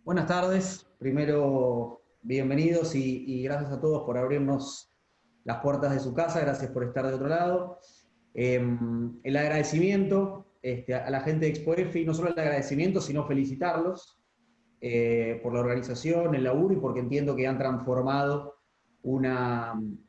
Buenas tardes. Primero, bienvenidos y gracias a todos por abrirnos las puertas de su casa. Gracias por estar de otro lado. El agradecimiento a la gente de ExpoEFI, no solo el agradecimiento, sino felicitarlos por la organización, el laburo y porque entiendo que han transformado un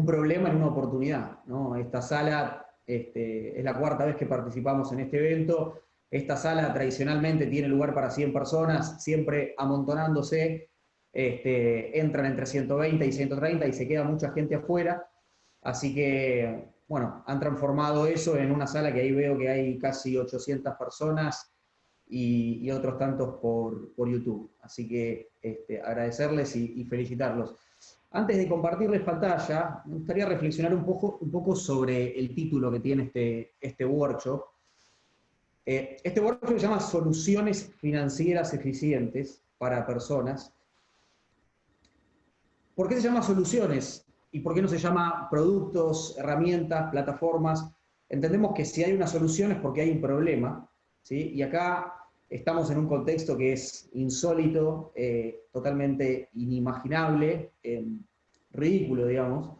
problema en una oportunidad, ¿no? Esta sala es la cuarta vez que participamos en este evento. Esta sala tradicionalmente tiene lugar para 100 personas, siempre amontonándose, entran entre 120 y 130 y se queda mucha gente afuera. Así que, bueno, han transformado eso en una sala que ahí veo que hay casi 800 personas y otros tantos por YouTube. Así que agradecerles y felicitarlos. Antes de compartirles pantalla, me gustaría reflexionar un poco sobre el título que tiene este workshop. Este workshop se llama Soluciones Financieras Eficientes para Personas. ¿Por qué se llama soluciones? ¿Y por qué no se llama productos, herramientas, plataformas? Entendemos que si hay una solución es porque hay un problema, ¿sí? Y acá estamos en un contexto que es insólito, totalmente inimaginable, ridículo, digamos.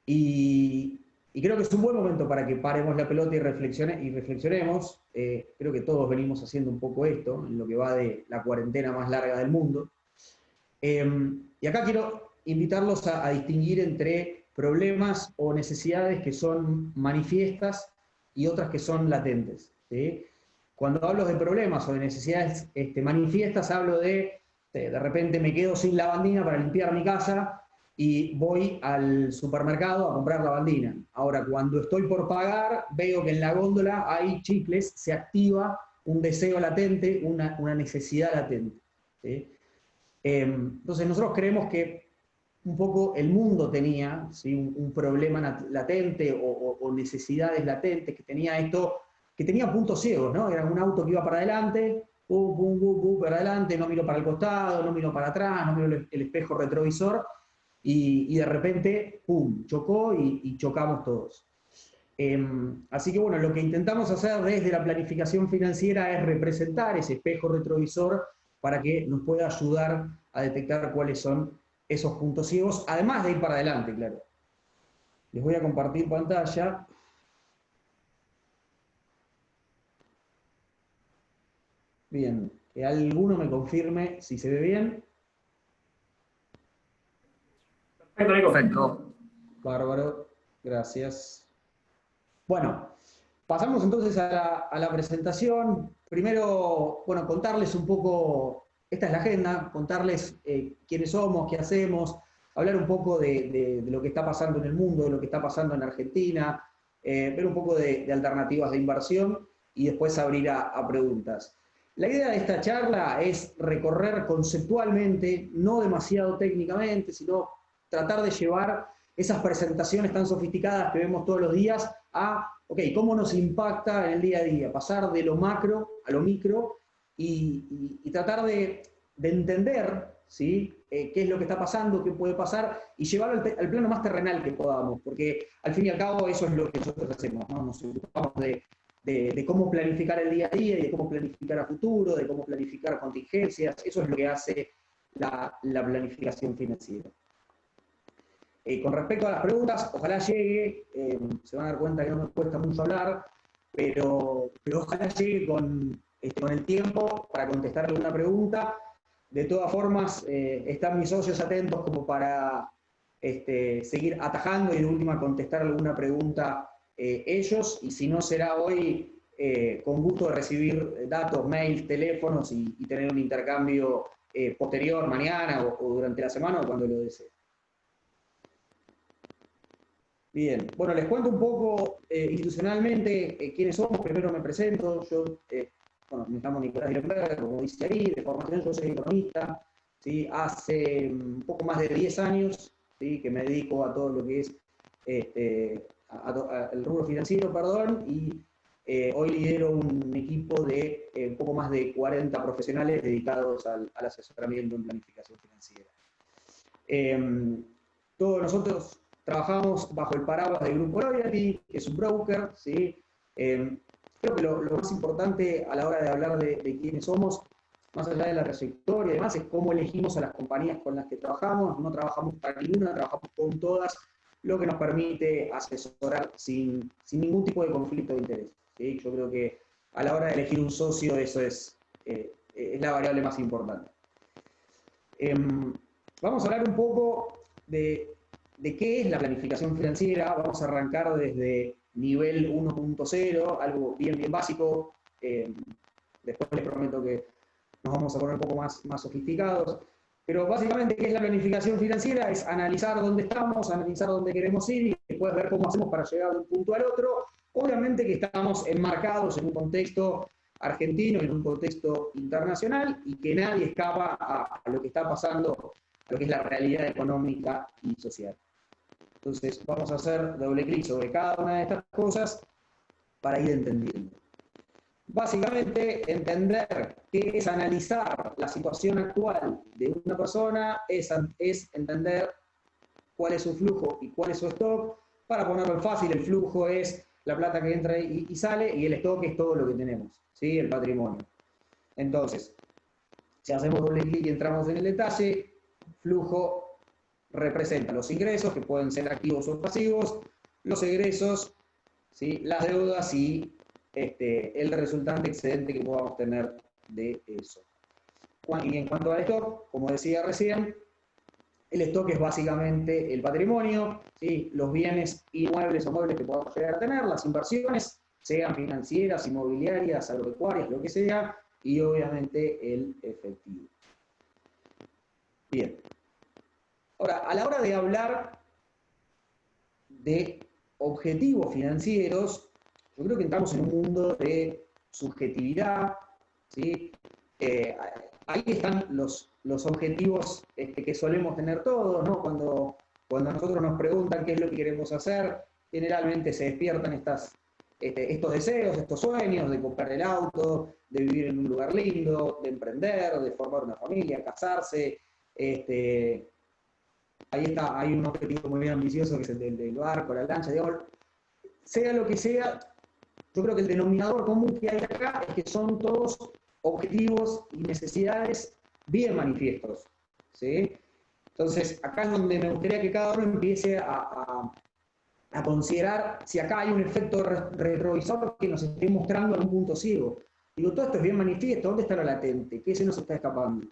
Y creo que es un buen momento para que paremos la pelota y reflexionemos. Creo que todos venimos haciendo un poco esto, en lo que va de la cuarentena más larga del mundo. Y acá quiero invitarlos a distinguir entre problemas o necesidades que son manifiestas y otras que son latentes, ¿sí? Cuando hablo de problemas o de necesidades manifiestas, hablo de repente me quedo sin lavandina para limpiar mi casa y voy al supermercado a comprar lavandina. Ahora, cuando estoy por pagar, veo que en la góndola hay chicles, se activa un deseo latente, una necesidad latente, ¿sí? Entonces nosotros creemos que un poco el mundo tenía, ¿sí?, un problema latente o necesidades latentes, que tenía esto, que tenía puntos ciegos, ¿no? Era un auto que iba para adelante, para adelante, no miro para el costado, no miro para atrás, no miro el espejo retrovisor, y de repente, ¡pum!, chocó y chocamos todos. Así que bueno, lo que intentamos hacer desde la planificación financiera es representar ese espejo retrovisor para que nos pueda ayudar a detectar cuáles son esos puntos ciegos, además de ir para adelante, claro. Les voy a compartir pantalla. Bien, que alguno me confirme si se ve bien. Perfecto. Bárbaro, gracias. Bueno, pasamos entonces a la presentación. Primero, bueno, contarles un poco, esta es la agenda, contarles quiénes somos, qué hacemos, hablar un poco de lo que está pasando en el mundo, de lo que está pasando en Argentina, ver un poco de alternativas de inversión y después abrir a preguntas. La idea de esta charla es recorrer conceptualmente, no demasiado técnicamente, sino tratar de llevar esas presentaciones tan sofisticadas que vemos todos los días a, ok, ¿cómo nos impacta en el día a día? Pasar de lo macro a lo micro y tratar de entender, ¿sí?, qué es lo que está pasando, qué puede pasar, y llevarlo al plano más terrenal que podamos, porque al fin y al cabo eso es lo que nosotros hacemos, ¿no? Nos ocupamos de cómo planificar el día a día, y de cómo planificar a futuro, de cómo planificar contingencias. Eso es lo que hace la planificación financiera. Con respecto a las preguntas, ojalá llegue, se van a dar cuenta que no me cuesta mucho hablar, pero ojalá llegue con el tiempo para contestarle una pregunta. De todas formas, están mis socios atentos como para seguir atajando y de última contestar alguna pregunta ellos, y si no será hoy, con gusto de recibir datos, mails, teléfonos y tener un intercambio posterior, mañana o durante la semana o cuando lo deseen. Bien, bueno, les cuento un poco institucionalmente quiénes somos. Primero me presento. Yo, bueno, me llamo Nicolás Direnberg, como dice ahí, de formación yo soy economista, ¿sí? Hace un poco más de 10 años, ¿sí?, que me dedico a todo lo que es el rubro financiero, perdón, y hoy lidero un equipo de un poco más de 40 profesionales dedicados al asesoramiento en planificación financiera. Todos nosotros trabajamos bajo el paraguas del Grupo Loyalty, que es un broker, ¿sí? Creo que lo más importante a la hora de hablar de quiénes somos más allá de la trayectoria y demás, es cómo elegimos a las compañías con las que trabajamos. No trabajamos para ninguna, trabajamos con todas, lo que nos permite asesorar sin ningún tipo de conflicto de interés, ¿sí? Yo creo que a la hora de elegir un socio eso es la variable más importante. Vamos a hablar un poco de qué es la planificación financiera. Vamos a arrancar desde nivel 1.0, algo bien básico. Después les prometo que nos vamos a poner un poco más sofisticados. Pero básicamente, ¿qué es la planificación financiera? Es analizar dónde estamos, analizar dónde queremos ir y después ver cómo hacemos para llegar de un punto al otro. Obviamente que estamos enmarcados en un contexto argentino, en un contexto internacional, y que nadie escapa a lo que está pasando, a lo que es la realidad económica y social. Entonces, vamos a hacer doble clic sobre cada una de estas cosas para ir entendiendo. Básicamente, entender qué es analizar la situación actual de una persona es entender cuál es su flujo y cuál es su stock. Para ponerlo fácil, el flujo es la plata que entra y sale, y el stock es todo lo que tenemos, ¿sí? El patrimonio. Entonces, si hacemos doble clic y entramos en el detalle, flujo representa los ingresos, que pueden ser activos o pasivos, los egresos, ¿sí? Las deudas y el resultante excedente que podamos tener de eso. Y en cuanto al stock, como decía recién, el stock es básicamente el patrimonio, ¿sí? Los bienes inmuebles o muebles que podamos llegar a tener, las inversiones, sean financieras, inmobiliarias, agropecuarias, lo que sea, y obviamente el efectivo. Bien. Ahora, a la hora de hablar de objetivos financieros, yo creo que entramos en un mundo de subjetividad, ¿sí? Ahí están los objetivos que solemos tener todos, ¿no? Cuando a nosotros nos preguntan qué es lo que queremos hacer, generalmente se despiertan estos deseos, estos sueños de comprar el auto, de vivir en un lugar lindo, de emprender, de formar una familia, casarse. Ahí está, hay un objetivo muy ambicioso que es el del barco, la lancha, digamos. Sea lo que sea, yo creo que el denominador común que hay acá es que son todos objetivos y necesidades bien manifiestos, ¿sí? Entonces, acá es donde me gustaría que cada uno empiece a considerar si acá hay un efecto retrovisor que nos esté mostrando algún punto ciego. Digo, todo esto es bien manifiesto, ¿dónde está lo latente? ¿Qué se nos está escapando?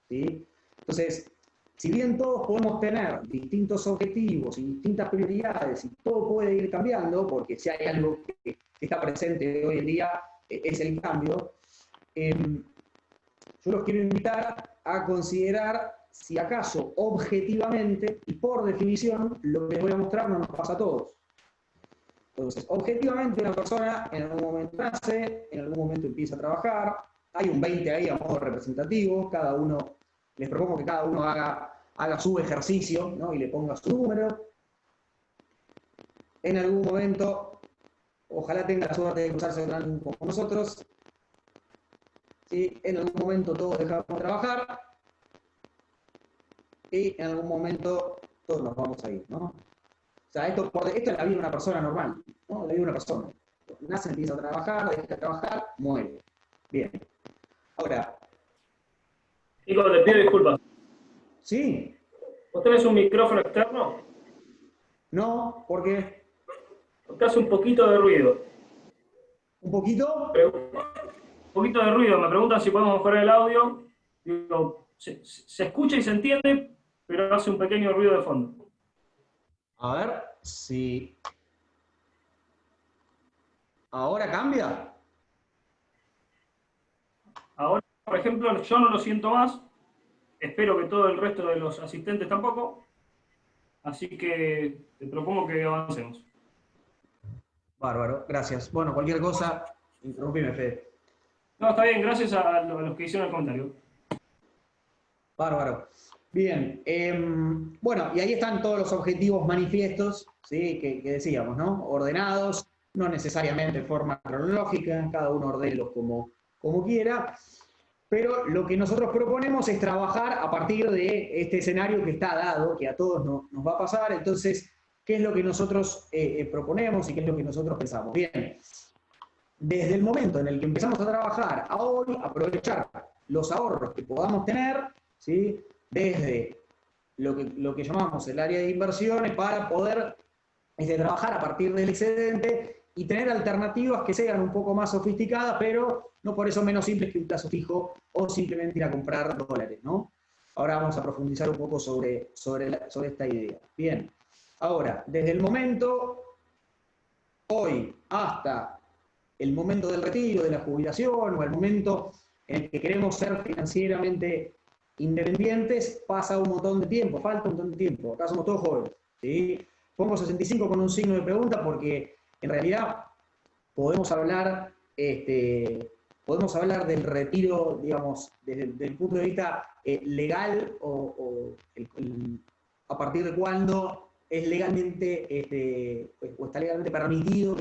¿Sí? Entonces, si bien todos podemos tener distintos objetivos y distintas prioridades, y todo puede ir cambiando, porque si hay algo que está presente hoy en día, es el cambio, yo los quiero invitar a considerar si acaso objetivamente y por definición lo que les voy a mostrar no nos pasa a todos. Entonces, objetivamente una persona en algún momento nace, en algún momento empieza a trabajar, hay un 20 ahí a modo representativo, cada uno, les propongo que cada uno haga su ejercicio, ¿no? Y le ponga su número. En algún momento, ojalá tenga la suerte de cruzarse con nosotros, ¿sí? En algún momento todos dejamos de trabajar y en algún momento todos nos vamos a ir, ¿no? O sea, esto es la vida de una persona normal, ¿no? La vida de una persona. Nace, empieza a trabajar, deja de trabajar, muere. Bien. Ahora. Nico, te pido disculpas. ¿Sí? ¿Vos tenés un micrófono externo? No, ¿por qué? Porque hace un poquito de ruido. ¿Un poquito? Un poquito de ruido. Me preguntan si podemos mejorar el audio. Digo, se escucha y se entiende, pero hace un pequeño ruido de fondo. A ver si... ¿Ahora cambia? Ahora, por ejemplo, yo no lo siento más. Espero que todo el resto de los asistentes tampoco. Así que te propongo que avancemos. Bárbaro, gracias. Bueno, cualquier cosa, interrumpime, Fede. No, está bien, gracias a los que hicieron el comentario. Bárbaro. Bien, bueno, y ahí están todos los objetivos manifiestos, ¿sí? que decíamos, ¿no? Ordenados, no necesariamente de forma cronológica, cada uno ordénelos como quiera, pero lo que nosotros proponemos es trabajar a partir de este escenario que está dado, que a todos nos va a pasar. Entonces, ¿qué es lo que nosotros proponemos y qué es lo que nosotros pensamos? Bien, desde el momento en el que empezamos a trabajar a hoy, aprovechar los ahorros que podamos tener, ¿sí? Desde lo que llamamos el área de inversiones para poder trabajar a partir del excedente y tener alternativas que sean un poco más sofisticadas, pero no por eso menos simples que un plazo fijo o simplemente ir a comprar dólares, ¿no? Ahora vamos a profundizar un poco sobre esta idea. Bien, ahora, desde el momento hoy hasta el momento del retiro, de la jubilación, o el momento en el que queremos ser financieramente independientes, pasa un montón de tiempo, falta un montón de tiempo. Acá somos todos jóvenes, ¿sí? Pongo 65 con un signo de pregunta porque en realidad podemos hablar del retiro, digamos, desde el punto de vista legal a partir de cuándo es legalmente o está legalmente permitido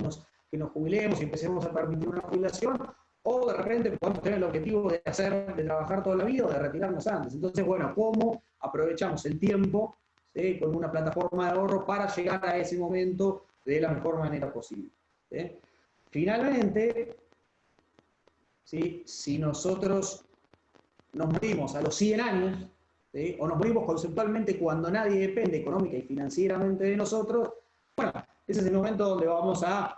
que nos jubilemos y empecemos a permitir una jubilación, o de repente podemos tener el objetivo de trabajar toda la vida o de retirarnos antes. Entonces, bueno, ¿cómo aprovechamos el tiempo, ¿sí? Con una plataforma de ahorro para llegar a ese momento de la mejor manera posible? ¿Sí? Finalmente, ¿sí? Si nosotros nos morimos a los 100 años, ¿sí? O nos morimos conceptualmente cuando nadie depende económica y financieramente de nosotros, bueno, ese es el momento donde vamos a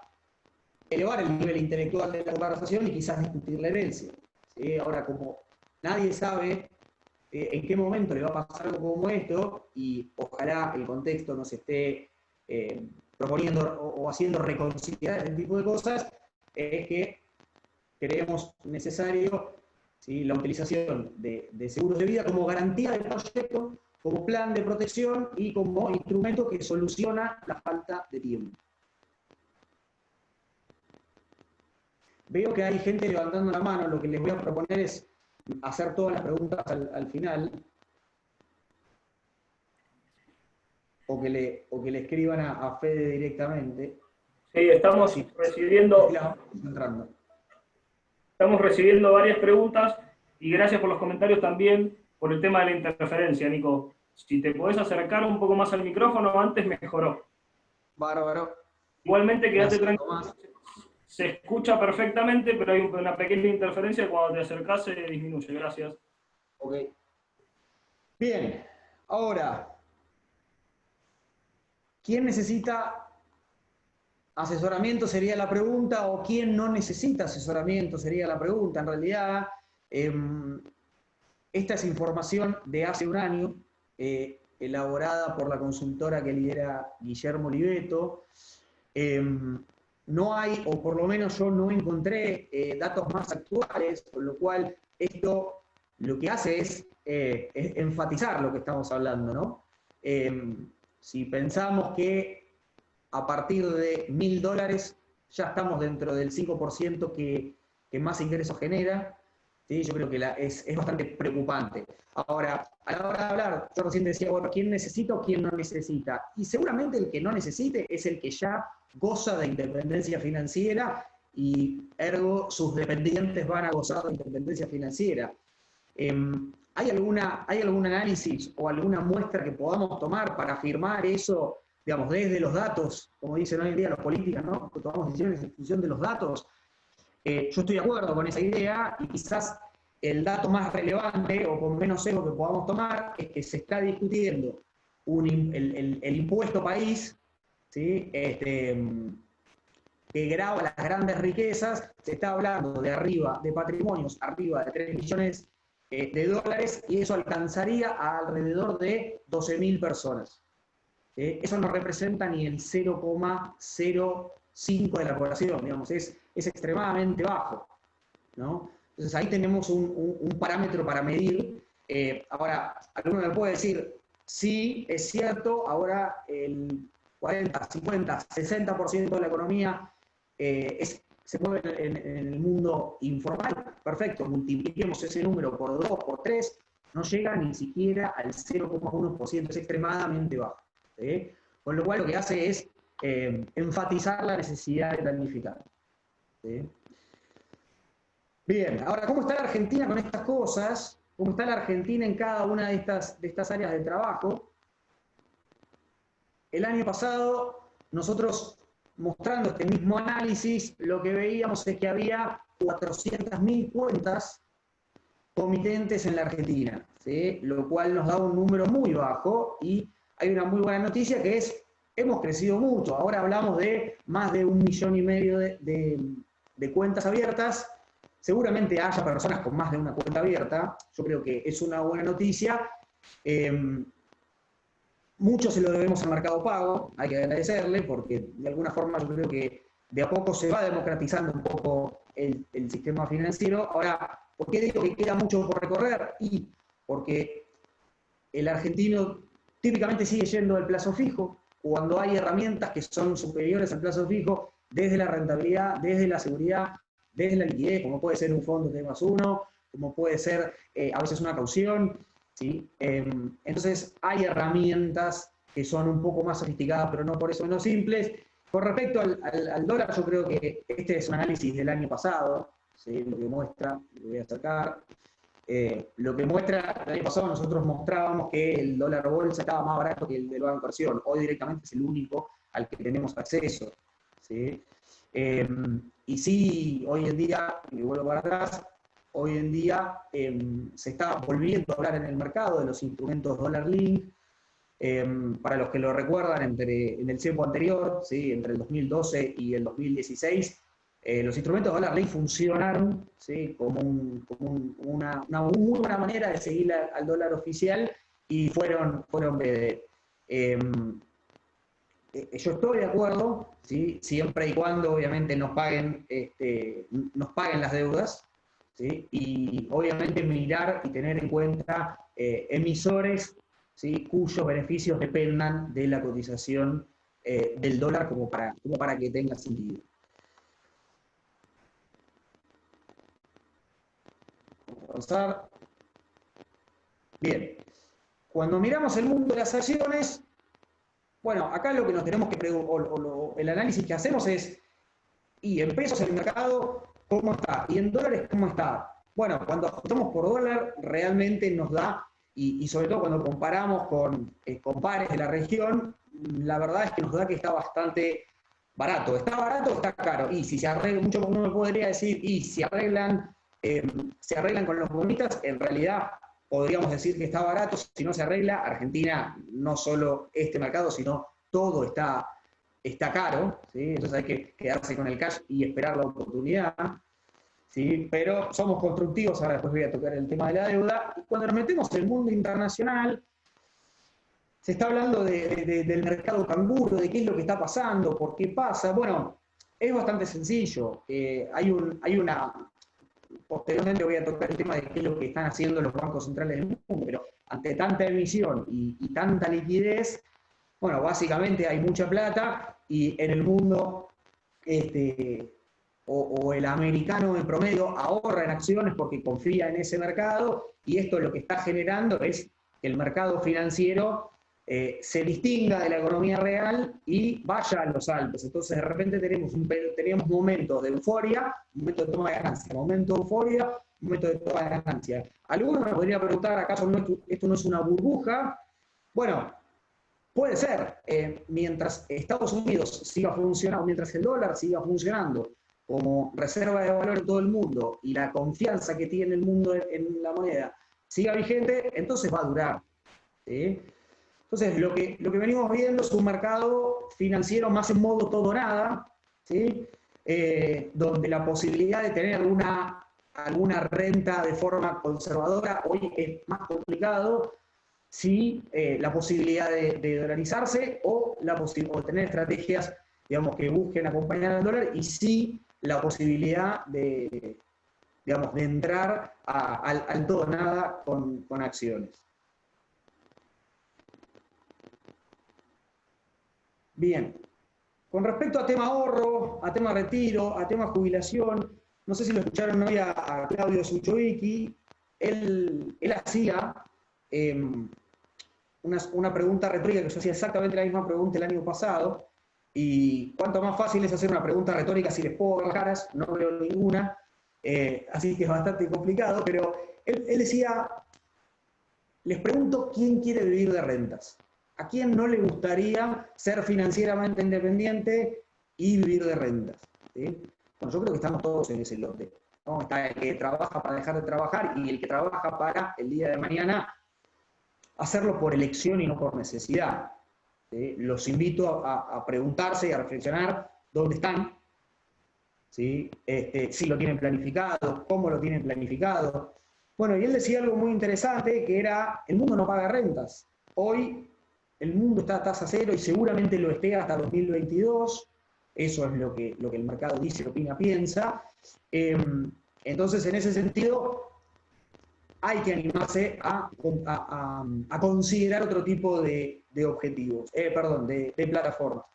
elevar el nivel intelectual de la conversación y quizás discutir la herencia. ¿Sí? Ahora, como nadie sabe en qué momento le va a pasar algo como esto, y ojalá el contexto nos esté proponiendo o haciendo reconsiderar este tipo de cosas, es que creemos necesario, ¿sí? La utilización de seguros de vida como garantía del proyecto, como plan de protección y como instrumento que soluciona la falta de tiempo. Veo que hay gente levantando la mano, lo que les voy a proponer es hacer todas las preguntas al final, o que le escriban a Fede directamente. Sí, estamos recibiendo varias preguntas y gracias por los comentarios también por el tema de la interferencia, Nico. Si te podés acercar un poco más al micrófono, antes mejoró. Bárbaro. Igualmente, quédate tranquilo. Se escucha perfectamente, pero hay una pequeña interferencia y cuando te acercás se disminuye. Gracias. Ok. Bien, ahora, ¿quién necesita asesoramiento? Sería la pregunta, o ¿quién no necesita asesoramiento? Sería la pregunta. En realidad, esta es información de hace un año, elaborada por la consultora que lidera Guillermo Oliveto. No hay, o por lo menos yo no encontré datos más actuales, con lo cual esto lo que hace es enfatizar lo que estamos hablando, ¿no? Si pensamos que a partir de $1.000 ya estamos dentro del 5% que más ingresos genera, ¿sí? Yo creo que es bastante preocupante. Ahora, a la hora de hablar, yo recién decía, bueno, ¿quién necesita o quién no necesita? Y seguramente el que no necesite es el que ya goza de independencia financiera y ergo sus dependientes van a gozar de independencia financiera. ¿Hay algún análisis o alguna muestra que podamos tomar para afirmar eso, digamos, desde los datos, como dicen hoy en día los políticos, ¿no? Que tomamos decisiones en función de los datos? Yo estoy de acuerdo con esa idea y quizás el dato más relevante o con menos sesgo que podamos tomar es que se está discutiendo el impuesto país, ¿sí? Que grava las grandes riquezas. Se está hablando de patrimonios arriba de 3 millones de dólares, y eso alcanzaría a alrededor de 12.000 personas. Eso no representa ni el 0,05 de la población, digamos, es extremadamente bajo, ¿no? Entonces ahí tenemos un parámetro para medir. Ahora, alguno me puede decir, sí, es cierto, ahora el 40, 50, 60% de la economía se mueve en el mundo informal. Perfecto, multipliquemos ese número por 2, por 3, no llega ni siquiera al 0,1%, es extremadamente bajo. ¿Sí? Con lo cual lo que hace es enfatizar la necesidad de planificar. ¿Sí? Bien, ahora, ¿cómo está la Argentina con estas cosas? ¿Cómo está la Argentina en cada una de estas áreas de trabajo? El año pasado, nosotros, mostrando este mismo análisis, lo que veíamos es que había 400.000 cuentas comitentes en la Argentina, ¿sí? Lo cual nos da un número muy bajo y hay una muy buena noticia que es, hemos crecido mucho, ahora hablamos de más de 1,5 millones de cuentas abiertas, seguramente haya personas con más de una cuenta abierta, yo creo que es una buena noticia. Mucho se lo debemos al Mercado Pago, hay que agradecerle, porque de alguna forma yo creo que de a poco se va democratizando un poco el sistema financiero. Ahora, ¿por qué digo que queda mucho por recorrer? Y porque el argentino típicamente sigue yendo al plazo fijo, cuando hay herramientas que son superiores al plazo fijo, desde la rentabilidad, desde la seguridad, desde la liquidez, como puede ser un fondo T+1, como puede ser a veces una caución, ¿sí? Entonces hay herramientas que son un poco más sofisticadas, pero no por eso menos simples. Con respecto al dólar, yo creo que este es un análisis del año pasado, ¿sí? Lo que muestra, lo voy a sacar. Lo que muestra, el año pasado nosotros mostrábamos que el dólar bolsa estaba más barato que el del Banco de Inversión. Hoy directamente es el único al que tenemos acceso, ¿sí? Y sí, hoy en día, y vuelvo para atrás, hoy en día se está volviendo a hablar en el mercado de los instrumentos Dollar Link. Para los que lo recuerdan, en el tiempo anterior, ¿sí? Entre el 2012 y el 2016, los instrumentos Dollar Link funcionaron, ¿sí? Como una muy buena manera de seguir al dólar oficial y fueron BD. Yo estoy de acuerdo, ¿sí? Siempre y cuando obviamente nos paguen las deudas, ¿sí? Y obviamente mirar y tener en cuenta emisores, ¿sí? Cuyos beneficios dependan de la cotización del dólar como para que tenga sentido. Vamos a avanzar. Bien. Cuando miramos el mundo de las acciones, bueno, acá lo que nos tenemos que preguntar, el análisis que hacemos es, y en pesos el mercado, ¿cómo está? Y en dólares, ¿cómo está? Bueno, cuando ajustamos por dólar, realmente nos da, y sobre todo cuando comparamos con pares de la región, la verdad es que nos da que está bastante barato. ¿Está barato o está caro? Y si se arregla, mucho uno me podría decir, y si se arreglan con los bonitas, en realidad podríamos decir que está barato. Si no se arregla, Argentina, no solo este mercado, sino todo está caro, ¿sí? Entonces hay que quedarse con el cash y esperar la oportunidad, ¿sí? Pero somos constructivos, ahora después voy a tocar el tema de la deuda. Y cuando nos metemos en el mundo internacional, se está hablando del mercado canguro, de qué es lo que está pasando, por qué pasa. Bueno, es bastante sencillo. Posteriormente voy a tocar el tema de qué es lo que están haciendo los bancos centrales del mundo, pero ante tanta emisión y tanta liquidez, bueno, básicamente hay mucha plata y en el mundo o el americano en promedio ahorra en acciones porque confía en ese mercado y esto lo que está generando es que el mercado financiero se distinga de la economía real y vaya a los altos. Entonces de repente teníamos momentos de euforia, momentos de toma de ganancia, momento de euforia, momento de toma de ganancia. Algunos me podrían preguntar, ¿acaso esto no es una burbuja? Bueno, puede ser, mientras Estados Unidos siga funcionando, mientras el dólar siga funcionando como reserva de valor en todo el mundo y la confianza que tiene el mundo en la moneda siga vigente, entonces va a durar, ¿sí? Entonces, lo que venimos viendo es un mercado financiero más en modo todo o nada, ¿sí? Donde la posibilidad de tener alguna renta de forma conservadora hoy es más complicado. Sí, la posibilidad de dolarizarse o tener estrategias, digamos, que busquen acompañar al dólar y sí la posibilidad de entrar al todo o nada con acciones. Bien, con respecto a tema ahorro, a tema retiro, a tema jubilación, no sé si lo escucharon hoy a Claudio Suchovicki, él hacía una pregunta retórica que yo hacía exactamente la misma pregunta el año pasado, y cuanto más fácil es hacer una pregunta retórica si les puedo ver las caras, no veo ninguna, así que es bastante complicado, pero él decía, les pregunto quién quiere vivir de rentas. ¿A quién no le gustaría ser financieramente independiente y vivir de rentas? ¿Sí? Bueno, yo creo que estamos todos en ese lote. ¿no? Está el que trabaja para dejar de trabajar y el que trabaja para el día de mañana hacerlo por elección y no por necesidad. Los invito a preguntarse y a reflexionar dónde están, ¿sí? Si lo tienen planificado, cómo lo tienen planificado. Bueno, y él decía algo muy interesante, que era, el mundo no paga rentas. Hoy el mundo está a tasa cero y seguramente lo esté hasta 2022. Eso es lo que el mercado dice, opina, piensa. Entonces, en ese sentido, hay que animarse a considerar otro tipo de objetivos, de plataformas.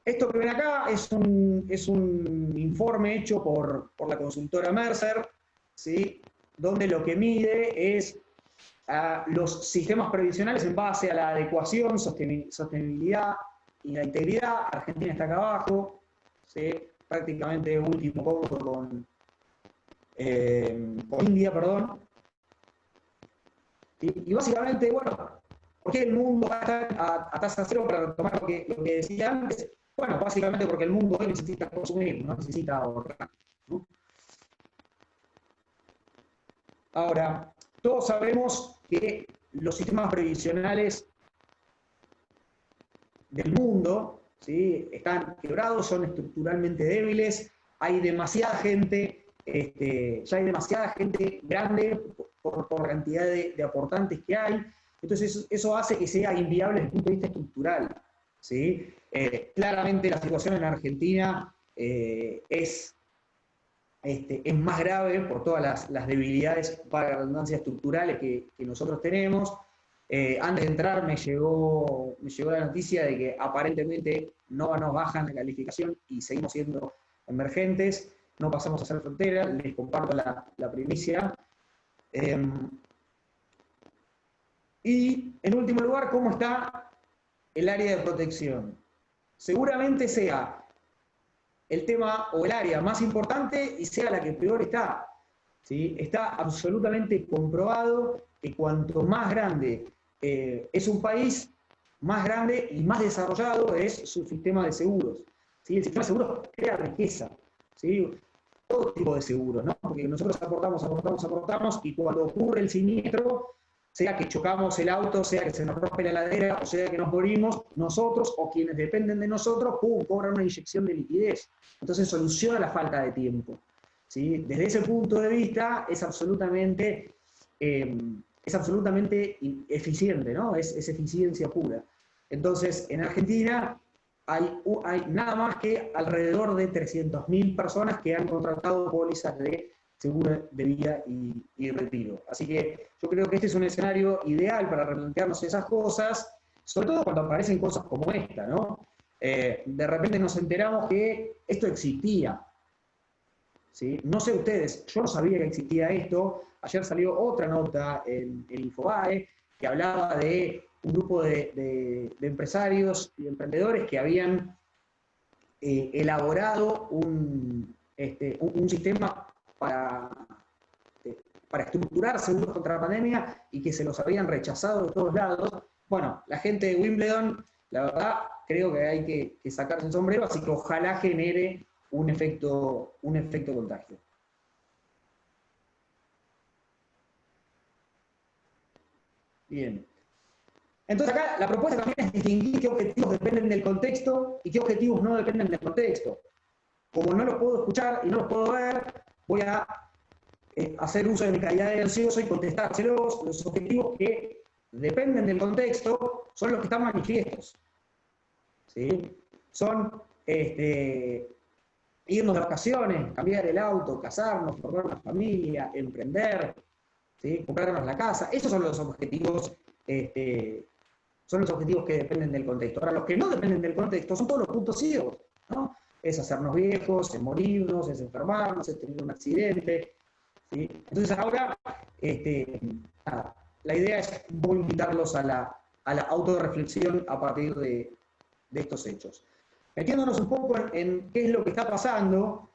Esto que ven acá es un informe hecho por la consultora Mercer, ¿sí? Donde lo que mide es los sistemas previsionales en base a la adecuación, sostenibilidad y la integridad. Argentina está acá abajo, ¿sí? Prácticamente último cómodo con India, perdón. Y básicamente, bueno, ¿por qué el mundo va a estar a tasa cero? Para retomar lo que decía antes. Bueno, básicamente porque el mundo hoy necesita consumir, no necesita ahorrar, ¿no? Ahora, todos sabemos que los sistemas previsionales del mundo, ¿sí? Están quebrados, son estructuralmente débiles, hay demasiada gente, ya hay demasiada gente grande por la cantidad de aportantes que hay, entonces eso hace que sea inviable desde el punto de vista estructural, ¿sí? Claramente la situación en Argentina es más grave por todas las debilidades, para la redundancia, estructurales que nosotros tenemos. Antes de entrar me llegó la noticia de que aparentemente no nos bajan la calificación y seguimos siendo emergentes, no pasamos a ser frontera. Les comparto la primicia. Y en último lugar, ¿cómo está el área de protección? Seguramente sea el tema o el área más importante y sea la que peor está, ¿sí? Está absolutamente comprobado que cuanto más grande es un país, más grande y más desarrollado es su sistema de seguros, ¿sí? El sistema de seguros crea riqueza, ¿sí? Todo tipo de seguros, ¿no? Porque nosotros aportamos y cuando ocurre el siniestro, sea que chocamos el auto, sea que se nos rompe la heladera, o sea que nos morimos, nosotros o quienes dependen de nosotros, ¡pum!, cobran una inyección de liquidez. Entonces soluciona la falta de tiempo, ¿sí? Desde ese punto de vista es absolutamente eficiente, ¿no? Es eficiencia pura. Entonces, en Argentina hay nada más que alrededor de 300.000 personas que han contratado pólizas de seguro de vida y retiro. Así que yo creo que este es un escenario ideal para replantearnos esas cosas, sobre todo cuando aparecen cosas como esta, ¿no? De repente nos enteramos que esto existía, ¿sí? No sé ustedes, yo no sabía que existía esto. Ayer salió otra nota en Infobae que hablaba de un grupo de empresarios y emprendedores que habían elaborado un sistema para estructurar seguros contra la pandemia y que se los habían rechazado de todos lados. Bueno, la gente de Wimbledon, la verdad, creo que hay que sacarse el sombrero, así que ojalá genere un efecto contagio. Bien. Entonces acá la propuesta también es distinguir qué objetivos dependen del contexto y qué objetivos no dependen del contexto. Como no los puedo escuchar y no los puedo ver, voy a hacer uso de mi calidad de ansioso y contestárselos. Los objetivos que dependen del contexto son los que están manifiestos, ¿sí? Son irnos de vacaciones, cambiar el auto, casarnos, formar una familia, emprender, ¿sí? Comprarnos la casa. Esos son los objetivos que dependen del contexto. Ahora, los que no dependen del contexto son todos los puntos ciegos, ¿no? Es hacernos viejos, es morirnos, es enfermarnos, es tener un accidente, ¿sí? Entonces ahora, nada, la idea es invitarlos a la autorreflexión a partir de estos hechos. Metiéndonos un poco en qué es lo que está pasando,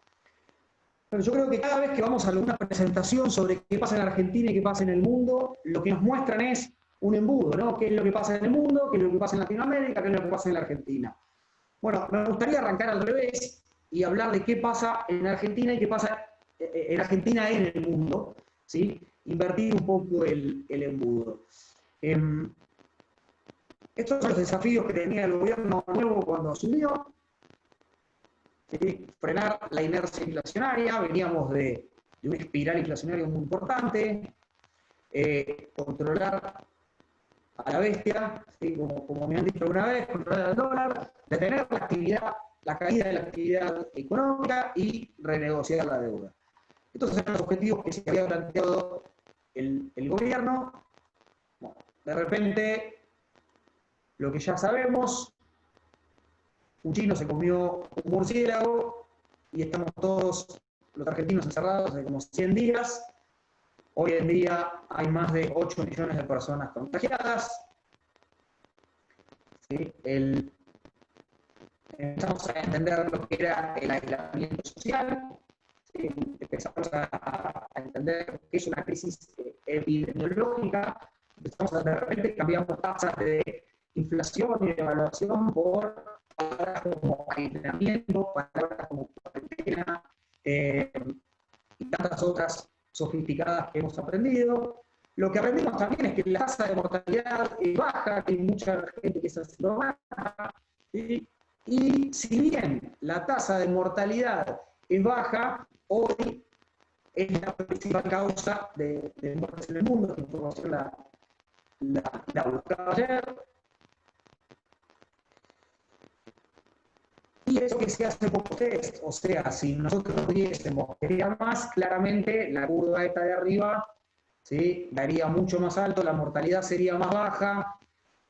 pero yo creo que cada vez que vamos a alguna presentación sobre qué pasa en Argentina y qué pasa en el mundo, lo que nos muestran es un embudo, ¿no? ¿Qué es lo que pasa en el mundo? ¿Qué es lo que pasa en Latinoamérica? ¿Qué es lo que pasa en la Argentina? Bueno, me gustaría arrancar al revés y hablar de qué pasa en Argentina y qué pasa en Argentina en el mundo, ¿sí? Invertir un poco el embudo. Estos son los desafíos que tenía el gobierno nuevo cuando asumió. ¿Sí? Frenar la inercia inflacionaria, veníamos de una espiral inflacionaria muy importante, controlar a la bestia, ¿sí? como me han dicho alguna vez, controlar el dólar, detener la actividad, la caída de la actividad económica y renegociar la deuda. Estos eran los objetivos que se había planteado el gobierno. Bueno, de repente, lo que ya sabemos, un chino se comió un murciélago y estamos todos los argentinos encerrados hace como 100 días. Hoy en día hay más de 8 millones de personas contagiadas. ¿Sí? Empezamos a entender lo que era el aislamiento social. ¿Sí? Empezamos a entender que es una crisis epidemiológica. Empezamos a de repente cambiamos tasas de inflación y de evaluación por palabras como aislamiento, palabras como cuarentena, y tantas otras sofisticadas que hemos aprendido. Lo que aprendimos también es que la tasa de mortalidad es baja, que hay mucha gente que se hace baja, ¿sí? Y si bien la tasa de mortalidad es baja, hoy es la principal causa de muertes en el mundo. Esta información la buscaba ayer. Y eso que se hace poco test, o sea, si nosotros pudiésemos querer más, claramente la curva esta de arriba, ¿sí? Daría mucho más alto, la mortalidad sería más baja,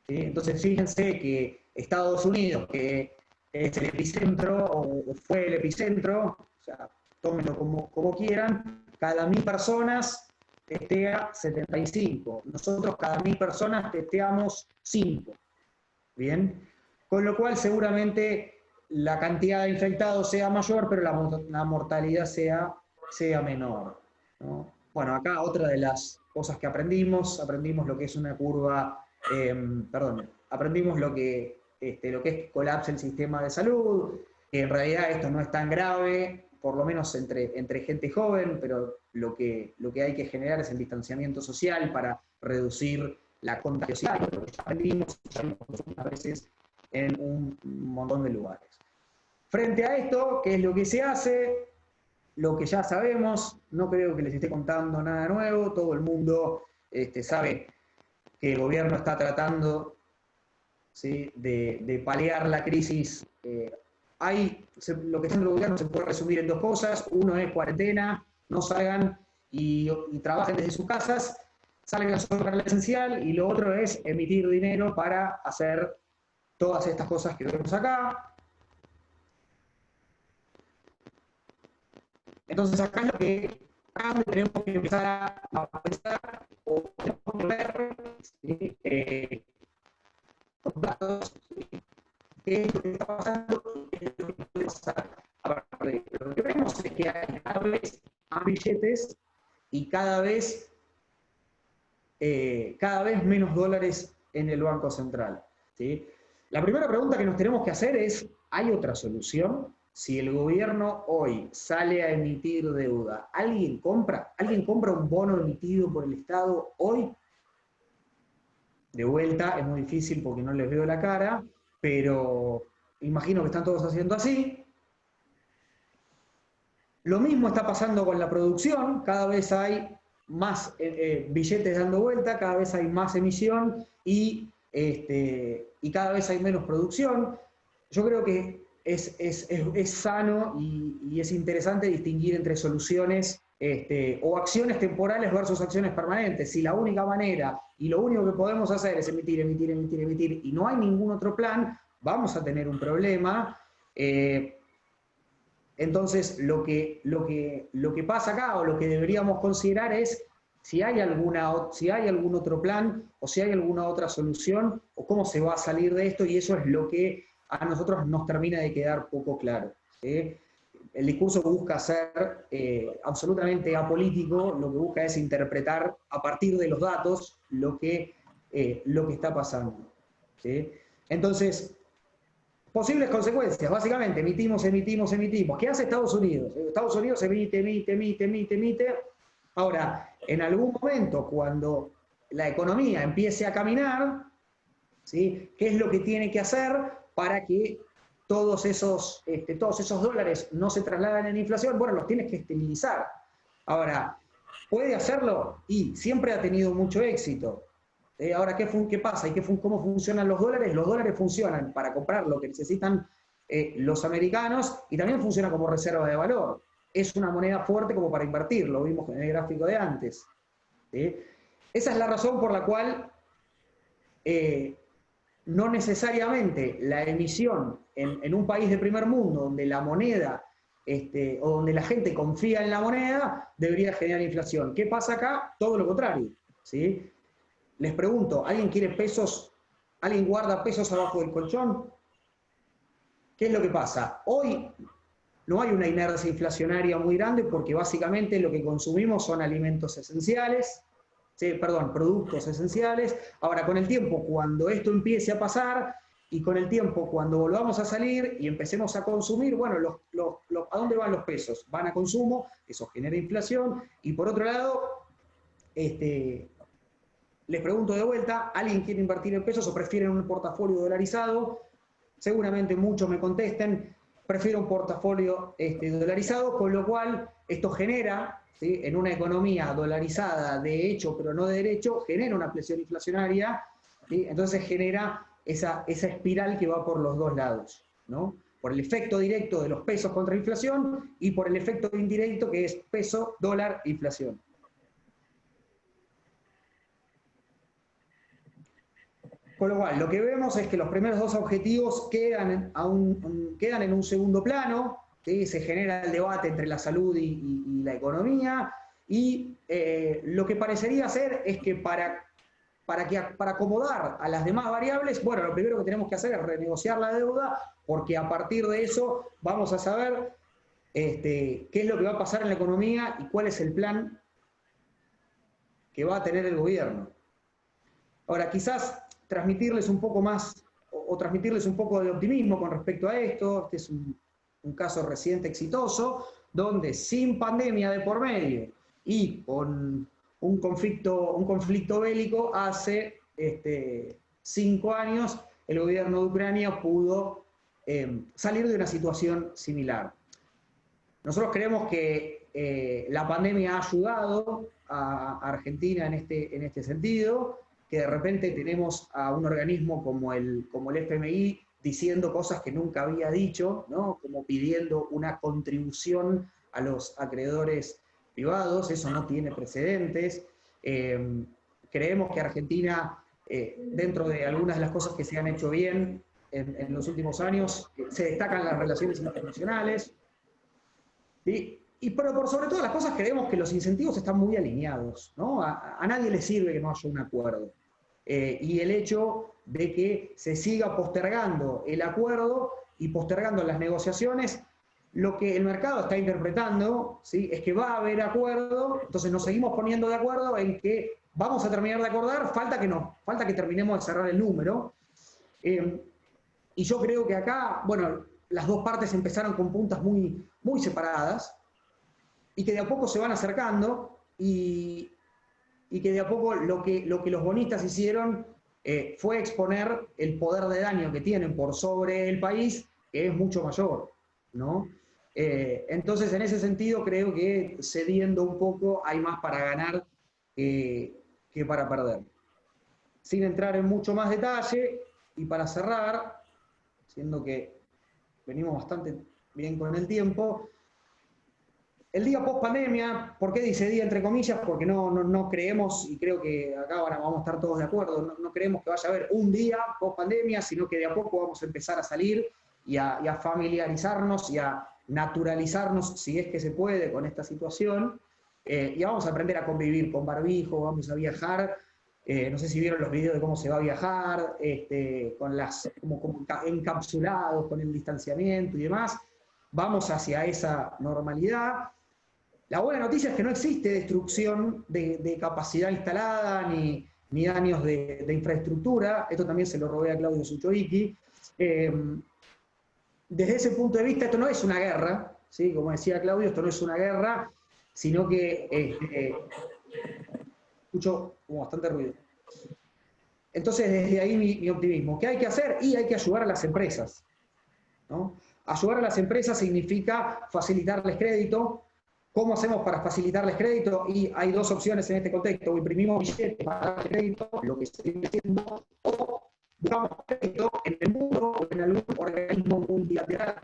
¿sí? Entonces fíjense que Estados Unidos, que es el epicentro, o fue el epicentro, o sea, tómenlo como quieran, cada 1000 personas testea 75. Nosotros cada 1000 personas testeamos 5. ¿Bien? Con lo cual seguramente la cantidad de infectados sea mayor, pero la mortalidad sea menor, ¿no? Bueno, acá otra de las cosas que aprendimos lo que es una curva, aprendimos lo que es colapsa el sistema de salud, que en realidad esto no es tan grave, por lo menos entre gente joven, pero lo que hay que generar es el distanciamiento social para reducir la contagiosidad, lo que ya aprendimos a veces en un montón de lugares. Frente a esto, ¿qué es lo que se hace? Lo que ya sabemos, no creo que les esté contando nada nuevo, todo el mundo sabe que el gobierno está tratando, ¿sí?, de paliar la crisis. Lo que está haciendo el gobierno se puede resumir en 2 cosas. Uno es cuarentena, no salgan y trabajen desde sus casas, salgan solo para lo esencial, y lo otro es emitir dinero para hacer todas estas cosas que vemos acá. Entonces acá es lo que tenemos que empezar a pensar o tenemos que ver, ¿sí?, los datos, ¿sí?, qué es lo que está pasando y qué es lo que puede pasar a partir de esto. Lo que vemos es que hay cada vez más billetes y cada vez menos dólares en el Banco Central, ¿sí? La primera pregunta que nos tenemos que hacer es, ¿hay otra solución? Si el gobierno hoy sale a emitir deuda, ¿alguien compra un bono emitido por el Estado hoy? De vuelta, es muy difícil porque no les veo la cara, pero imagino que están todos haciendo así. Lo mismo está pasando con la producción, cada vez hay más billetes dando vuelta, cada vez hay más emisión y cada vez hay menos producción. Yo creo que es sano y es interesante distinguir entre soluciones o acciones temporales versus acciones permanentes. Si la única manera y lo único que podemos hacer es emitir y no hay ningún otro plan, vamos a tener un problema. Entonces, lo que pasa acá, o lo que deberíamos considerar, es si hay algún otro plan, o si hay alguna otra solución, o cómo se va a salir de esto, y eso es lo que a nosotros nos termina de quedar poco claro, ¿sí? El discurso busca ser absolutamente apolítico, lo que busca es interpretar a partir de los datos lo que está pasando, ¿sí? Entonces, Posibles consecuencias, básicamente, emitimos. ¿Qué hace Estados Unidos? Estados Unidos emite. Ahora, en algún momento, cuando la economía empiece a caminar, ¿sí? ¿Qué es lo que tiene que hacer para que todos esos dólares no se trasladen en inflación? Bueno, los tienes que estabilizar. Ahora, ¿puede hacerlo? Y siempre ha tenido mucho éxito. Ahora, ¿qué pasa? ¿Cómo funcionan los dólares? Los dólares funcionan para comprar lo que necesitan los americanos y también funciona como reserva de valor. Es una moneda fuerte como para invertir, lo vimos en el gráfico de antes. ¿Sí? Esa es la razón por la cual no necesariamente la emisión en un país de primer mundo donde la moneda o donde la gente confía en la moneda debería generar inflación. ¿Qué pasa acá? Todo lo contrario. ¿Sí? Les pregunto, ¿alguien quiere pesos? ¿Alguien guarda pesos abajo del colchón? ¿Qué es lo que pasa? Hoy no hay una inercia inflacionaria muy grande porque básicamente lo que consumimos son alimentos esenciales, productos esenciales. Ahora, con el tiempo, cuando esto empiece a pasar y con el tiempo, cuando volvamos a salir y empecemos a consumir, bueno, ¿a dónde van los pesos? Van a consumo, eso genera inflación y por otro lado, les pregunto de vuelta, ¿alguien quiere invertir en pesos o prefieren un portafolio dolarizado? Seguramente muchos me contesten, prefiero un portafolio dolarizado, con lo cual esto genera, ¿sí? En una economía dolarizada de hecho pero no de derecho, genera una presión inflacionaria, ¿sí? Entonces genera esa espiral que va por los dos lados, ¿no? Por el efecto directo de los pesos contra inflación y por el efecto indirecto que es peso, dólar, inflación. Con lo cual, lo que vemos es que los primeros dos objetivos quedan en un segundo plano, ¿sí? Se genera el debate entre la salud y la economía, y lo que parecería ser es que para acomodar a las demás variables, bueno, lo primero que tenemos que hacer es renegociar la deuda, porque a partir de eso vamos a saber qué es lo que va a pasar en la economía y cuál es el plan que va a tener el gobierno. Ahora, quizás transmitirles un poco más o transmitirles un poco de optimismo con respecto a esto. Este es un caso reciente exitoso, donde sin pandemia de por medio y con un conflicto bélico, hace 5 años el gobierno de Ucrania pudo salir de una situación similar. Nosotros creemos que la pandemia ha ayudado a Argentina en este sentido, que de repente tenemos a un organismo como el FMI diciendo cosas que nunca había dicho, ¿no? Como pidiendo una contribución a los acreedores privados, eso no tiene precedentes. Creemos que Argentina, dentro de algunas de las cosas que se han hecho bien en los últimos años, se destacan las relaciones internacionales. Pero por sobre todas las cosas creemos que los incentivos están muy alineados, ¿no? A nadie le sirve que no haya un acuerdo. Y el hecho de que se siga postergando el acuerdo y postergando las negociaciones, lo que el mercado está interpretando, ¿sí? Es que va a haber acuerdo, entonces nos seguimos poniendo de acuerdo en que vamos a terminar de acordar, falta que terminemos de cerrar el número. Y yo creo que acá, bueno, las dos partes empezaron con puntas muy, muy separadas y que de a poco se van acercando y que de a poco lo que los bonistas hicieron fue exponer el poder de daño que tienen por sobre el país, que es mucho mayor, ¿no? Entonces, en ese sentido, creo que cediendo un poco hay más para ganar que para perder. Sin entrar en mucho más detalle, y para cerrar, siendo que venimos bastante bien con el tiempo, el día post pandemia, ¿por qué dice día entre comillas? Porque no creemos, y creo que acá ahora vamos a estar todos de acuerdo, no creemos que vaya a haber un día post pandemia, sino que de a poco vamos a empezar a salir y a familiarizarnos y a naturalizarnos, si es que se puede, con esta situación. Y vamos a aprender a convivir con barbijo, vamos a viajar. No sé si vieron los videos de cómo se va a viajar, como encapsulados, con el distanciamiento y demás. Vamos hacia esa normalidad. La buena noticia es que no existe destrucción de capacidad instalada ni daños de infraestructura. Esto también se lo robé a Claudio Suchovicki. desde ese punto de vista, esto no es una guerra, ¿sí? Como decía Claudio, esto no es una guerra, sino que escucho como bastante ruido. Entonces, desde ahí mi optimismo. ¿Qué hay que hacer? Y hay que ayudar a las empresas, ¿no? Ayudar a las empresas significa facilitarles crédito. ¿Cómo hacemos para facilitarles crédito? Y hay dos opciones en este contexto: o imprimimos billetes para dar crédito, lo que se viene haciendo, o buscamos crédito en el mundo o en algún organismo multilateral,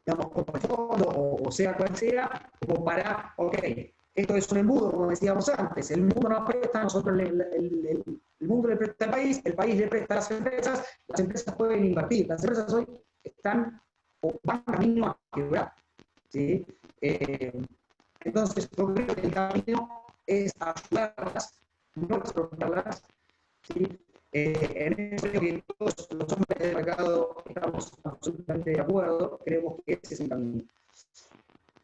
digamos, como el fondo, o sea cual sea, como para, ok, esto es un embudo, como decíamos antes, el mundo nos presta, nosotros el mundo le presta al país, el país le presta a las empresas pueden invertir, las empresas hoy están o van camino a quebrar, ¿sí? Entonces, yo creo que el camino es ayudarlas, no explotarlas, ¿sí? En eso creo que todos los hombres del mercado estamos absolutamente de acuerdo, creemos que ese es el camino.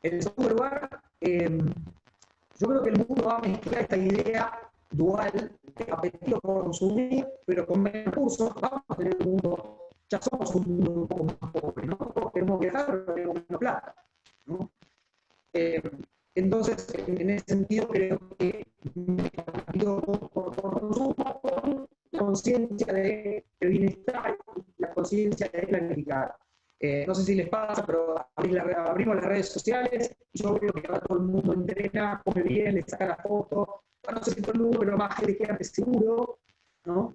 En segundo lugar, yo creo que el mundo va a mezclar esta idea dual de apetito por consumir, pero con menos recursos. Vamos a tener un mundo, ya somos un mundo un poco más pobre, ¿no? Todos queremos viajar, pero tenemos menos plata, ¿no? Entonces, en ese sentido, creo que el apetito por consumo con la conciencia de bienestar, la conciencia de planificar. No sé si les pasa, pero abrimos las redes sociales y yo veo que ahora todo el mundo entrena, come bien, le saca la foto. Bueno, no sé si todo el mundo, pero más gente queda seguro, ¿no?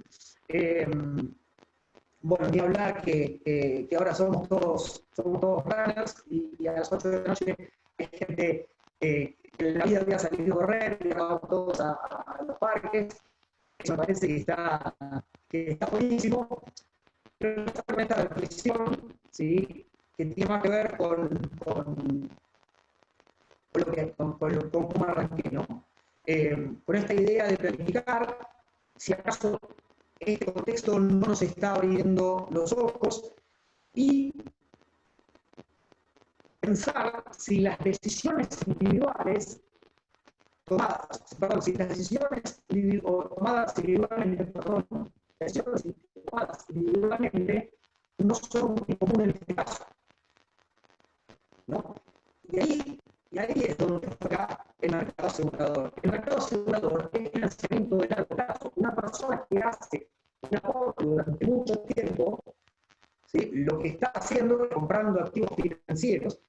Bueno, ni hablar que ahora somos todos runners y a las 8 de la noche hay gente que en la vida había salido a correr y vamos todos a los parques. Eso me parece que está buenísimo. Pero esta reflexión, ¿sí? Que tiene más que ver con cómo arranqué, ¿no? Con esta idea de planificar, si acaso este contexto no nos está abriendo los ojos, y pensar si las decisiones individuales tomadas, perdón, si las decisiones tomadas individualmente, perdón, las decisiones tomadas individualmente no son muy comunes en este caso, ¿no? Y ahí es donde está el mercado asegurador. El mercado asegurador es financiamiento de largo plazo. Una persona que hace un aporte durante mucho tiempo, ¿sí? Lo que está haciendo es comprando activos financieros,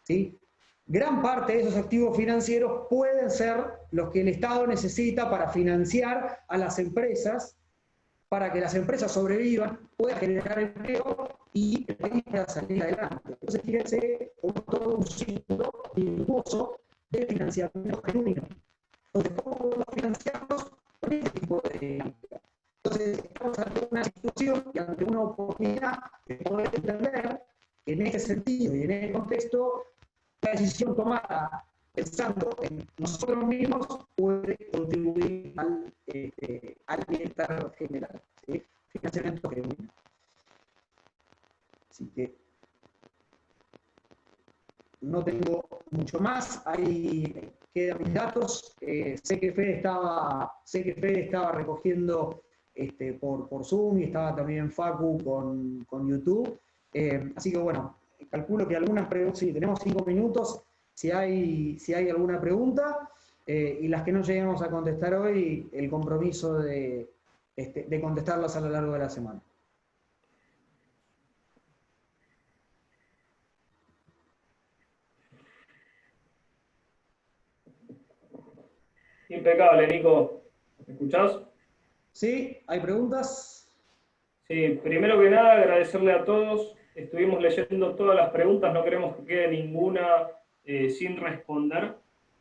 ¿sí? Gran parte de esos activos financieros pueden ser los que el Estado necesita para financiar a las empresas, para que las empresas sobrevivan, puedan generar empleo y el país pueda salir adelante. Entonces, fíjense como todo un ciclo virtuoso de financiamiento genuino. Entonces, ¿cómo podemos financiarnos con este tipo de dinámica? Entonces, estamos ante una situación y ante una oportunidad de poder entender que en este sentido y en este contexto, la decisión tomada pensando en nosotros mismos puede contribuir al bienestar general, ¿sí? Financiamiento genuino. Así que no tengo mucho más, ahí quedan mis datos. Sé que Fede estaba recogiendo por Zoom y estaba también Facu con YouTube. Así que bueno, calculo que algunas preguntas, sí, tenemos 5 minutos, si hay alguna pregunta, y las que no lleguemos a contestar hoy, el compromiso de contestarlas a lo largo de la semana. Impecable, Nico. ¿Me escuchás? ¿Sí? ¿Hay preguntas? Sí, primero que nada, agradecerle a todos. Estuvimos leyendo todas las preguntas, no queremos que quede ninguna sin responder.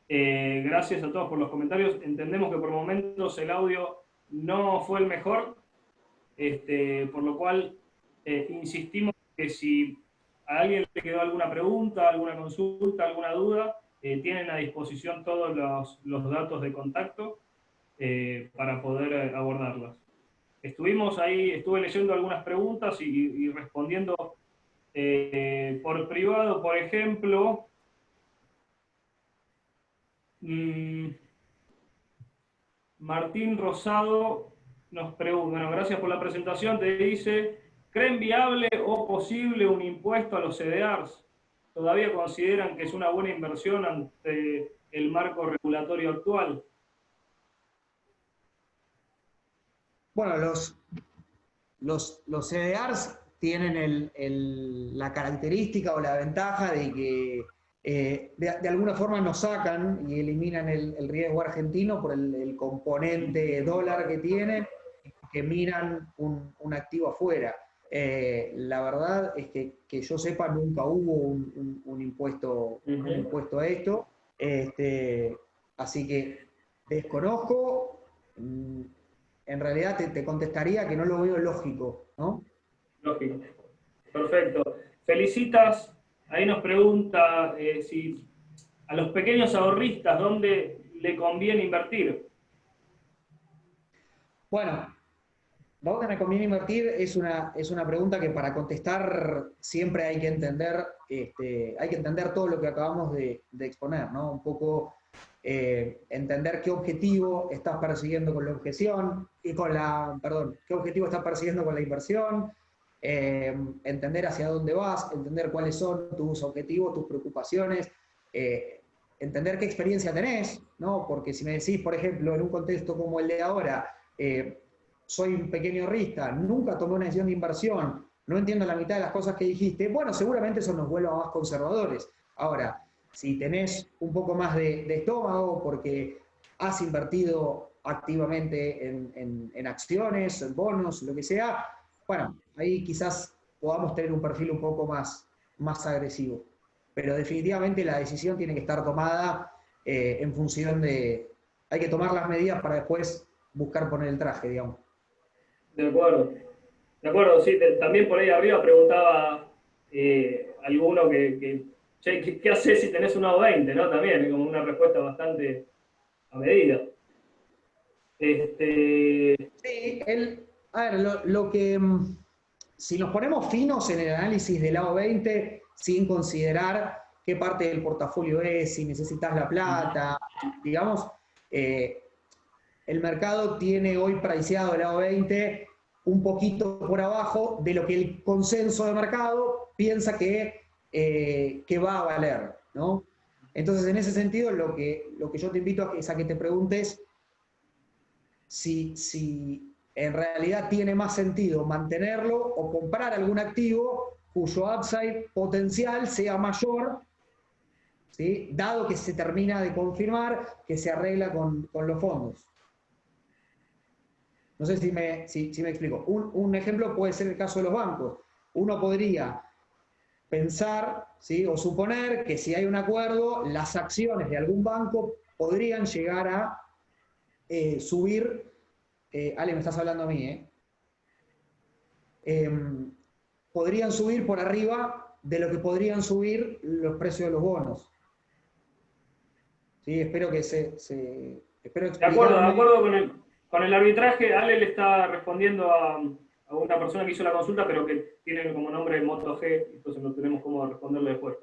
Gracias a todos por los comentarios. Entendemos que por momentos el audio no fue el mejor, por lo cual insistimos que si a alguien le quedó alguna pregunta, alguna consulta, alguna duda, tienen a disposición todos los datos de contacto para poder abordarlas. Estuve leyendo algunas preguntas y respondiendo por privado, por ejemplo. Martín Rosado nos pregunta, bueno, gracias por la presentación, te dice, ¿Creen viable o posible un impuesto a los CDRs? ¿Todavía consideran que es una buena inversión ante el marco regulatorio actual? Bueno, los CDRs tienen la característica o la ventaja de que de alguna forma nos sacan y eliminan el riesgo argentino por el componente dólar que tienen, que miran un activo afuera. La verdad es que yo sepa nunca hubo un impuesto a esto, así que desconozco. En realidad te contestaría que no lo veo lógico, ¿no? Lógico. Perfecto. Felicitas, ahí nos pregunta si a los pequeños ahorristas, ¿dónde le conviene invertir? Bueno, ¿dónde me conviene invertir? Es una pregunta que para contestar siempre hay que entender, hay que entender todo lo que acabamos de exponer, ¿no? Un poco entender qué objetivo estás persiguiendo con la objeción, y perdón, qué objetivo estás persiguiendo con la inversión, entender hacia dónde vas, entender cuáles son tus objetivos, tus preocupaciones, entender qué experiencia tenés, ¿no? Porque si me decís, por ejemplo, en un contexto como el de ahora, soy un pequeño ahorrista, nunca tomé una decisión de inversión, no entiendo la mitad de las cosas que dijiste, bueno, seguramente eso nos vuelva más conservadores. Ahora, si tenés un poco más de estómago porque has invertido activamente en acciones, en bonos, lo que sea, bueno, ahí quizás podamos tener un perfil un poco más agresivo. Pero definitivamente la decisión tiene que estar tomada en función de... Hay que tomar las medidas para después buscar poner el traje, digamos. De acuerdo. De acuerdo, sí. También por ahí arriba preguntaba alguno che, ¿qué haces si tenés un A20? ¿No? También, como una respuesta bastante a medida. Sí, a ver, lo que, si nos ponemos finos en el análisis del lado 20, sin considerar qué parte del portafolio es, si necesitas la plata, digamos, eh, el mercado tiene hoy priceado el lado 20 un poquito por abajo de lo que el consenso de mercado piensa que va a valer, ¿no? Entonces, en ese sentido, lo que yo te invito es a que te preguntes si en realidad tiene más sentido mantenerlo o comprar algún activo cuyo upside potencial sea mayor, ¿sí? Dado que se termina de confirmar que se arregla con los fondos. No sé si me explico. Un ejemplo puede ser el caso de los bancos. Uno podría pensar, ¿sí?, o suponer que si hay un acuerdo, las acciones de algún banco podrían llegar a subir. Ale, me estás hablando a mí, podrían subir por arriba de lo que podrían subir los precios de los bonos. ¿Sí? Espero De explicarme. acuerdo con el arbitraje, Ale le está respondiendo a una persona que hizo la consulta, pero que tiene como nombre Moto G, entonces no tenemos cómo responderle después.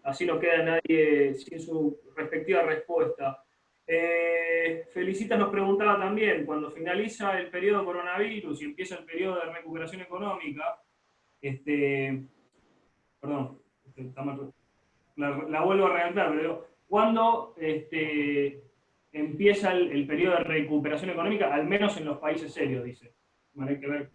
Así no queda nadie sin su respectiva respuesta. Felicitas nos preguntaba también, cuando finaliza el periodo coronavirus y empieza el periodo de recuperación económica, perdón, la vuelvo a redactar, pero digo, ¿cuándo empieza el periodo de recuperación económica, al menos en los países serios, dice? Bueno, hay que ver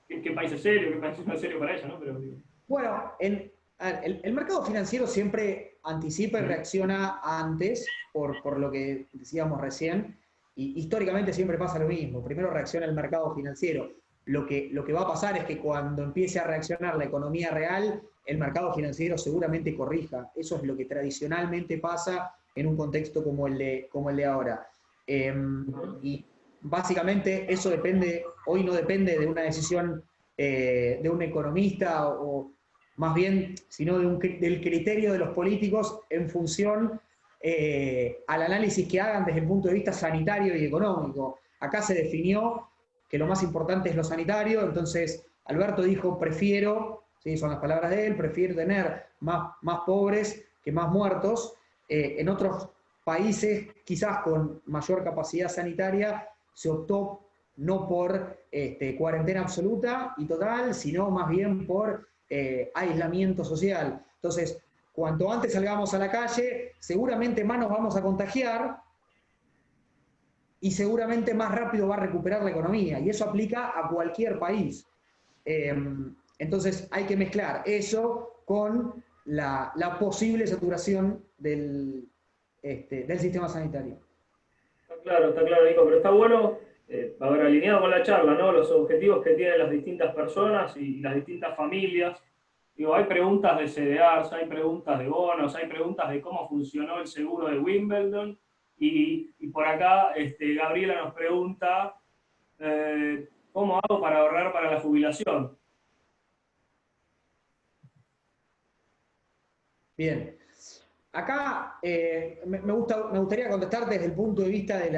qué país es serio, qué país no es serio para ella, ¿no? Pero, digo. Bueno, el mercado financiero siempre anticipa y reacciona antes, por lo que decíamos recién, y históricamente siempre pasa lo mismo. Primero reacciona el mercado financiero. Lo que va a pasar es que cuando empiece a reaccionar la economía real, el mercado financiero seguramente corrija. Eso es lo que tradicionalmente pasa en un contexto como el de ahora. Y básicamente eso hoy no depende de una decisión de un economista o más bien, sino del criterio de los políticos en función al análisis que hagan desde el punto de vista sanitario y económico. Acá se definió que lo más importante es lo sanitario, entonces Alberto dijo, prefiero, ¿sí?, son las palabras de él, prefiero tener más pobres que más muertos. En otros países, quizás con mayor capacidad sanitaria, se optó no por cuarentena absoluta y total, sino más bien por aislamiento social. Entonces, cuanto antes salgamos a la calle, seguramente más nos vamos a contagiar y seguramente más rápido va a recuperar la economía. Y eso aplica a cualquier país. Entonces, hay que mezclar eso con la posible saturación del sistema sanitario. Está claro, Nico, pero está bueno, a ver, alineado con la charla, ¿no? Los objetivos que tienen las distintas personas y las distintas familias. Digo, hay preguntas de CDRs, hay preguntas de bonos, hay preguntas de cómo funcionó el seguro de Wimbledon. Y por acá, Gabriela nos pregunta, ¿cómo hago para ahorrar para la jubilación? Bien. Acá me gustaría contestar desde el punto de vista de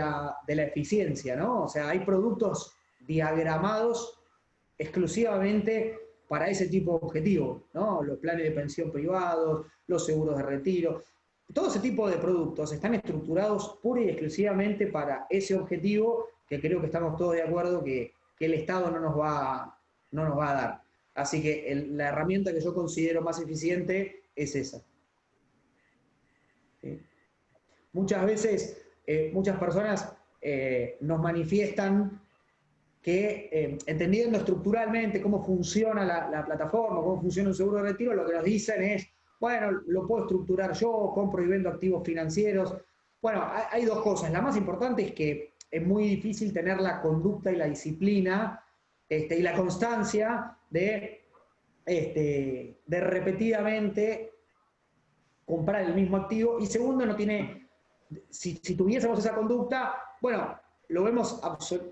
la eficiencia, ¿no? O sea, hay productos diagramados exclusivamente para ese tipo de objetivo, ¿no? Los planes de pensión privados, los seguros de retiro, todo ese tipo de productos están estructurados pura y exclusivamente para ese objetivo que creo que estamos todos de acuerdo que el Estado no nos va a dar. Así que la herramienta que yo considero más eficiente es esa. ¿Sí? Muchas veces, muchas personas nos manifiestan que, entendiendo estructuralmente cómo funciona la plataforma, cómo funciona un seguro de retiro, lo que nos dicen es, bueno, lo puedo estructurar yo, compro y vendo activos financieros. Bueno, hay dos cosas. La más importante es que es muy difícil tener la conducta y la disciplina y la constancia de repetidamente comprar el mismo activo. Y segundo, no tiene, si tuviésemos esa conducta, bueno, lo vemos,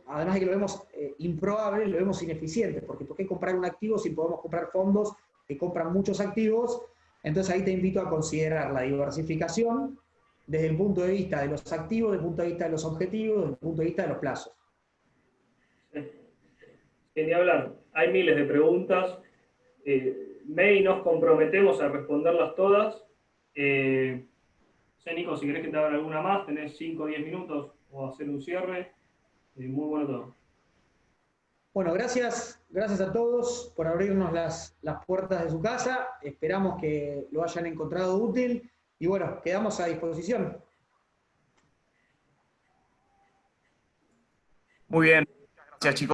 además de que lo vemos improbable, lo vemos ineficiente, porque ¿por qué comprar un activo si podemos comprar fondos que compran muchos activos? Entonces ahí te invito a considerar la diversificación desde el punto de vista de los activos, desde el punto de vista de los objetivos, desde el punto de vista de los plazos. Ni hablar, hay miles de preguntas. May nos comprometemos a responderlas todas. Nico, si querés que te haga alguna más, tenés 5 o 10 minutos o hacer un cierre. Muy bueno todo. Bueno, gracias a todos por abrirnos las puertas de su casa. Esperamos que lo hayan encontrado útil y bueno, quedamos a disposición. Muy bien, gracias chicos.